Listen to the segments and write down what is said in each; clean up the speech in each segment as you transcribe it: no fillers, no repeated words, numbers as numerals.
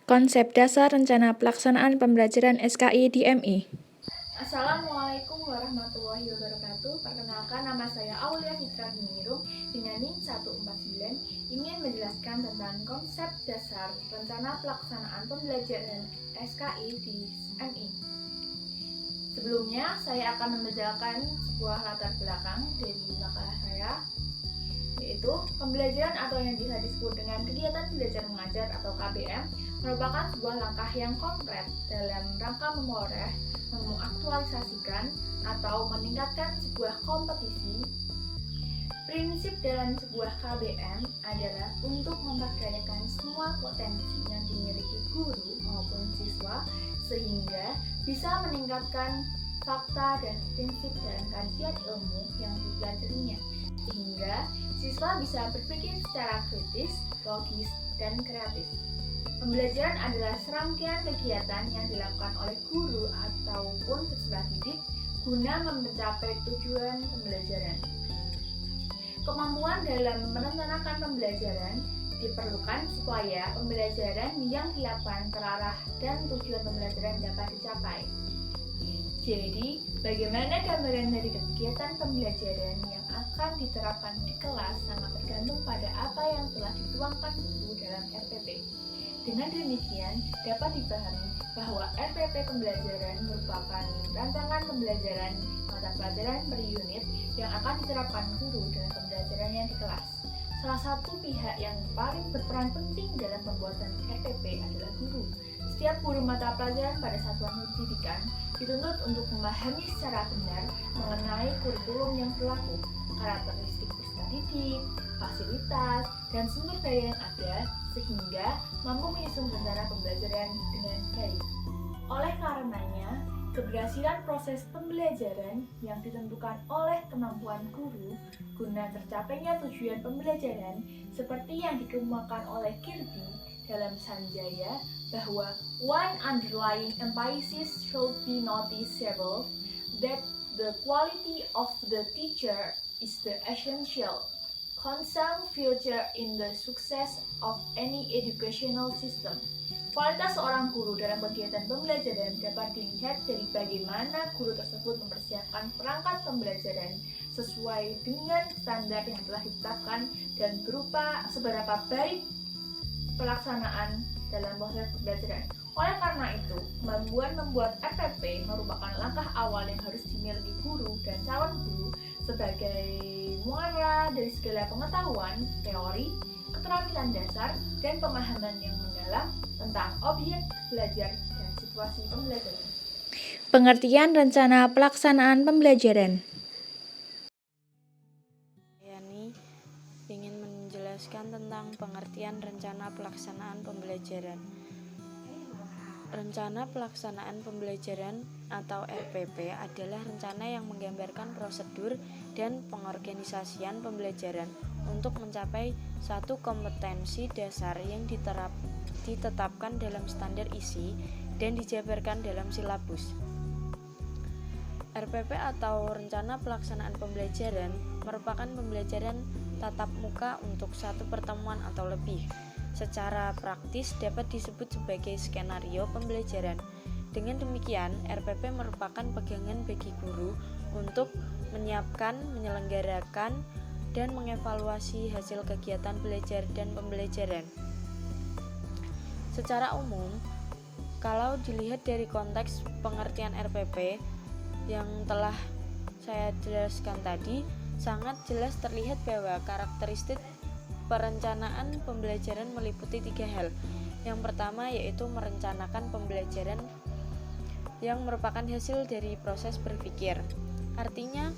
Konsep dasar rencana pelaksanaan pembelajaran SKI di MI. Assalamualaikum warahmatullahi wabarakatuh. Perkenalkan, nama saya Aulia Fitra Binirung dengan NIM 149 ingin menjelaskan tentang konsep dasar rencana pelaksanaan pembelajaran SKI di MI. Sebelumnya, saya akan membacakan sebuah latar belakang dari makalah saya, yaitu pembelajaran atau yang bisa disebut dengan kegiatan belajar mengajar atau KBM merupakan sebuah langkah yang konkret dalam rangka memperoleh, mengaktualisasikan, atau meningkatkan sebuah kompetisi. Prinsip dalam sebuah KBM adalah untuk memperdayakan semua potensi yang dimiliki guru maupun siswa sehingga bisa meningkatkan fakta dan prinsip dalam kajian ilmu yang dipelajarinya, sehingga siswa bisa berpikir secara kritis, logis, dan kreatif. Pembelajaran adalah serangkaian kegiatan yang dilakukan oleh guru ataupun peserta didik guna mencapai tujuan pembelajaran. Kemampuan dalam merencanakan pembelajaran diperlukan supaya pembelajaran yang dilakukan terarah dan tujuan pembelajaran dapat dicapai. Jadi, bagaimana gambaran dari kegiatan pembelajaran yang akan diterapkan di kelas sangat tergantung pada apa yang telah dituangkan guru dalam RPP. Dengan demikian, dapat dipahami bahwa RPP pembelajaran merupakan rancangan pembelajaran mata pelajaran per unit yang akan diterapkan guru dalam pembelajarannya di kelas. Salah satu pihak yang paling berperan penting dalam pembuatan RPP adalah guru. Setiap guru mata pelajaran pada satuan pendidikan dituntut untuk memahami secara benar mengenai kurikulum yang berlaku, karakteristik peserta didik, fasilitas, dan sumber daya yang ada, sehingga mampu menyusun rencana pembelajaran dengan baik. Oleh karenanya, keberhasilan proses pembelajaran yang ditentukan oleh kemampuan guru guna tercapainya tujuan pembelajaran seperti yang dikemukakan oleh Kirby dalam Sanjaya bahwa one underlying emphasis should be noticeable that the quality of the teacher is the essential concern future in the success of any educational system. Kualitas seorang guru dalam kegiatan pembelajaran dapat dilihat dari bagaimana guru tersebut mempersiapkan perangkat pembelajaran sesuai dengan standar yang telah ditetapkan dan berupa seberapa baik pelaksanaan dalam proses pembelajaran. Oleh karena itu, kemampuan membuat RPP merupakan langkah awal yang harus dimiliki guru dan calon guru sebagai muara dari segala pengetahuan, teori, keterampilan dasar, dan pemahaman yang mendalam tentang objek belajar dan situasi pembelajaran. Pengertian rencana pelaksanaan pembelajaran. Yani ingin menjelaskan tentang pengertian rencana pelaksanaan pembelajaran. Rencana pelaksanaan pembelajaran atau RPP adalah rencana yang menggambarkan prosedur dan pengorganisasian pembelajaran untuk mencapai satu kompetensi dasar yang ditetapkan dalam standar isi dan dijabarkan dalam silabus. RPP atau Rencana Pelaksanaan Pembelajaran merupakan pembelajaran tatap muka untuk satu pertemuan atau lebih. Secara praktis dapat disebut sebagai skenario pembelajaran. Dengan demikian, RPP merupakan pegangan bagi guru untuk menyiapkan, menyelenggarakan, dan mengevaluasi hasil kegiatan belajar dan pembelajaran. Secara umum, kalau dilihat dari konteks pengertian RPP yang telah saya jelaskan tadi, sangat jelas terlihat bahwa karakteristik perencanaan pembelajaran meliputi 3 hal. Yang pertama yaitu merencanakan pembelajaran yang merupakan hasil dari proses berpikir. Artinya,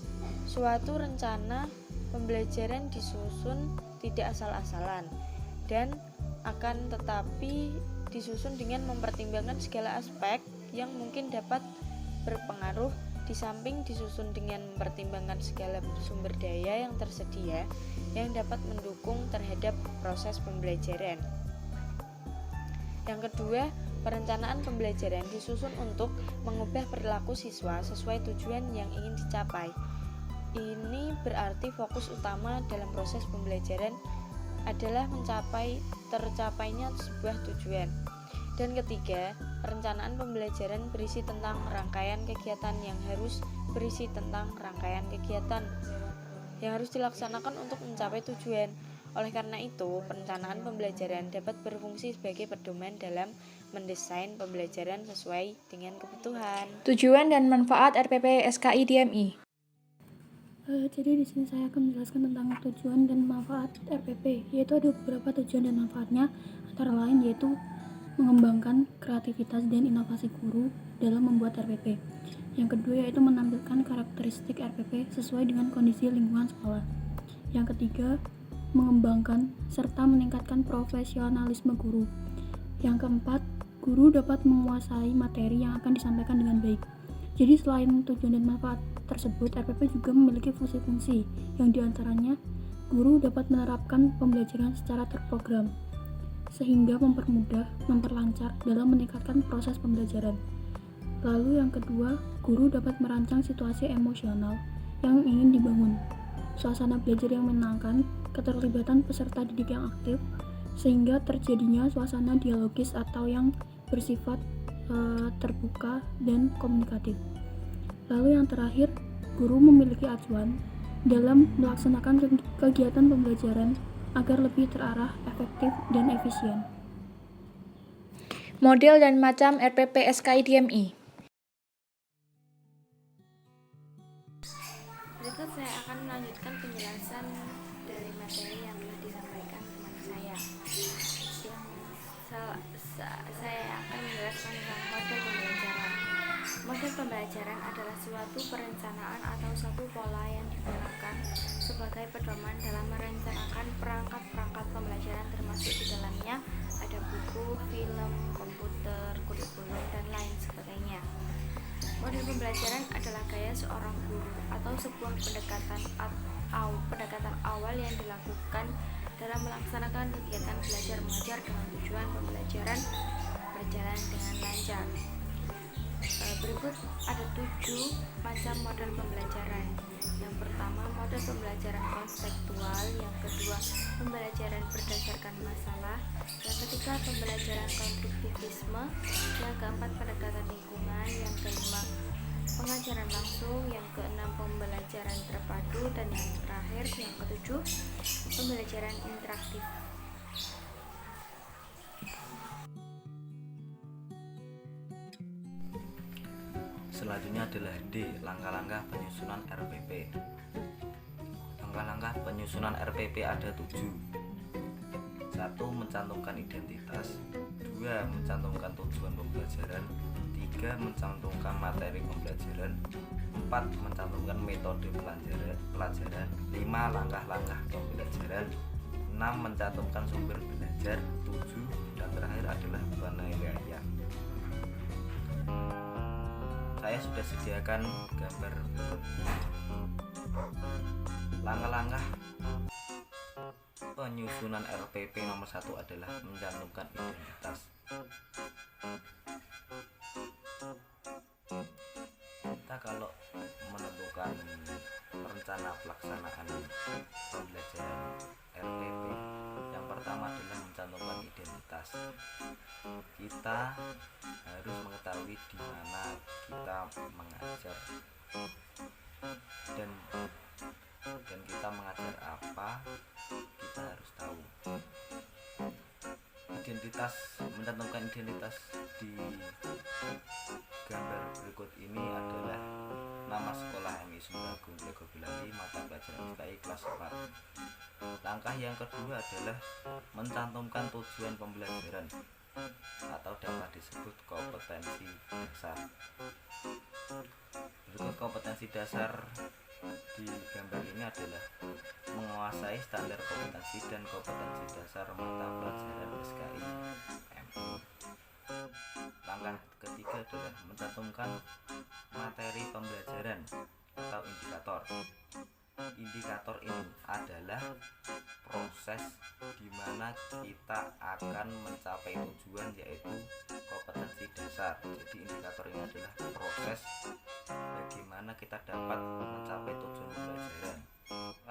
suatu rencana pembelajaran disusun tidak asal-asalan dan akan tetapi disusun dengan mempertimbangkan segala aspek yang mungkin dapat berpengaruh, di samping disusun dengan mempertimbangkan segala sumber daya yang tersedia yang dapat mendukung terhadap proses pembelajaran. Yang kedua, perencanaan pembelajaran disusun untuk mengubah perilaku siswa sesuai tujuan yang ingin dicapai. Ini berarti fokus utama dalam proses pembelajaran adalah tercapainya sebuah tujuan. Dan ketiga, perencanaan pembelajaran berisi tentang rangkaian kegiatan yang harus berisi tentang rangkaian kegiatan yang harus dilaksanakan untuk mencapai tujuan. Oleh karena itu, perencanaan pembelajaran dapat berfungsi sebagai pedoman dalam mendesain pembelajaran sesuai dengan kebutuhan. Tujuan dan manfaat RPP SKI DMI. Jadi di sini saya akan menjelaskan tentang tujuan dan manfaat RPP, yaitu ada beberapa tujuan dan manfaatnya, antara lain yaitu mengembangkan kreativitas dan inovasi guru dalam membuat RPP. Yang kedua yaitu menampilkan karakteristik RPP sesuai dengan kondisi lingkungan sekolah. Yang ketiga, mengembangkan serta meningkatkan profesionalisme guru. Yang keempat, guru dapat menguasai materi yang akan disampaikan dengan baik. Jadi selain tujuan dan manfaat tersebut, RPP juga memiliki fungsi-fungsi yang diantaranya guru dapat menerapkan pembelajaran secara terprogram sehingga mempermudah, memperlancar dalam meningkatkan proses pembelajaran. Lalu yang kedua, guru dapat merancang situasi emosional yang ingin dibangun, suasana belajar yang menyenangkan, keterlibatan peserta didik yang aktif, sehingga terjadinya suasana dialogis atau yang bersifat terbuka dan komunikatif. Lalu yang terakhir, guru memiliki acuan dalam melaksanakan kegiatan pembelajaran agar lebih terarah, efektif, dan efisien. Model dan macam RPP SKI DMI. Berikut saya akan melanjutkan penjelasan dari materi yang telah disampaikan teman saya. Saya akan menjelaskan tentang model pembelajaran. Model pembelajaran adalah suatu perencanaan atau suatu pola yang digunakan sebagai pedoman dalam merencanakan perangkat-perangkat pembelajaran, termasuk di dalamnya ada buku, film, komputer, kurikulum, dan lain sebagainya. Model pembelajaran adalah gaya seorang guru atau sebuah pendekatan awal yang dilakukan dalam melaksanakan kegiatan belajar mengajar dengan tujuan pembelajaran berjalan dengan lancar. Berikut ada 7 macam model pembelajaran. Yang pertama, model pembelajaran konseptual. Yang kedua, pembelajaran berdasarkan masalah. Yang ketiga, pembelajaran konstruktivisme. Yang keempat, pendekatan lingkungan. Yang kelima, pengajaran langsung. Yang keenam, pembelajaran terpadu. Dan yang terakhir, yang ketujuh, pembelajaran interaktif. Selanjutnya adalah D. Langkah-langkah penyusunan RPP. Langkah-langkah penyusunan RPP ada 7. 1. Mencantumkan identitas. 2. Mencantumkan tujuan pembelajaran. 3. Mencantumkan materi pembelajaran. 4. Mencantumkan metode pelajaran. 5. Langkah-langkah pembelajaran. 6. Mencantumkan sumber belajar. 7. Dan terakhir adalah penilaian. Saya sudah sediakan gambar berikut. Langkah-langkah penyusunan RPP nomor 1 adalah mencantumkan identitas. Kita kalau menentukan rencana pelaksanaan pembelajaran RPP, yang pertama adalah mencantumkan identitas. Kita harus mengetahui di mana kita mengajar dan kita mengajar apa, kita harus tahu. Identitas, mencantumkan identitas di gambar berikut ini adalah nama sekolah MI Sumeragung Lego Bilali, mata pelajaran SKI kelas 4. Langkah yang kedua adalah mencantumkan tujuan pembelajaran atau dapat disebut kompetensi dasar. Berikut kompetensi dasar di gambar ini adalah menguasai standar kompetensi dan kompetensi dasar mata pelajaran SKI MI. Langkah ketiga adalah mencantumkan materi pembelajaran atau indikator. Indikator ini adalah proses di mana kita akan mencapai tujuan, yaitu kompetensi dasar. Jadi indikator ini adalah proses bagaimana kita dapat mencapai tujuan pembelajaran.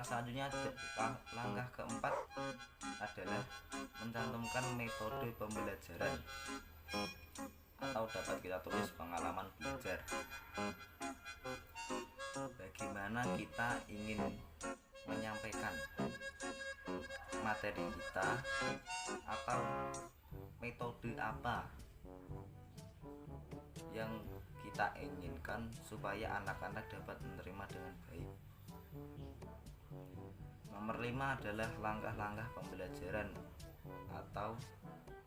Selanjutnya langkah keempat adalah mencantumkan metode pembelajaran. atau dapat kita tulis pengalaman belajar. Bagaimana kita ingin menyampaikan materi kita, atau metode apa yang kita inginkan supaya anak-anak dapat menerima dengan baik. Nomor 5 adalah langkah-langkah pembelajaran atau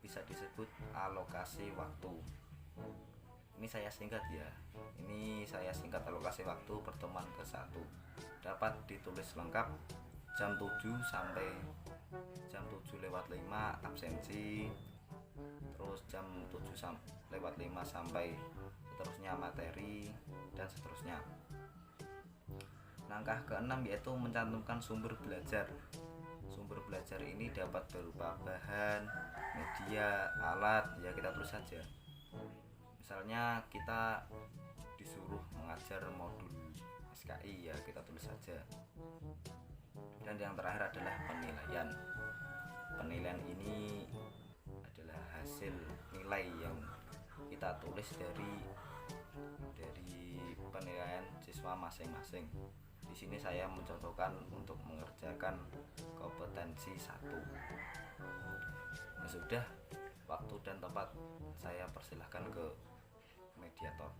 bisa disebut alokasi waktu. Ini saya singkat ya. Ini saya singkat alokasi waktu pertemuan ke-1. Dapat ditulis lengkap jam 7 sampai jam 7:05 absensi. Terus jam 7:05 sampai seterusnya materi, dan seterusnya. Langkah ke-6 yaitu mencantumkan sumber belajar. Sumber belajar ini dapat berupa bahan, media, alat, ya kita tulis saja. Misalnya kita disuruh mengajar modul SKI, ya kita tulis saja. Dan yang terakhir adalah penilaian. Penilaian ini adalah hasil nilai yang kita tulis dari penilaian siswa masing-masing. Di sini saya mencontohkan untuk mengerjakan kompetensi 1. Ya sudah, waktu dan tempat saya persilahkan ke mediator.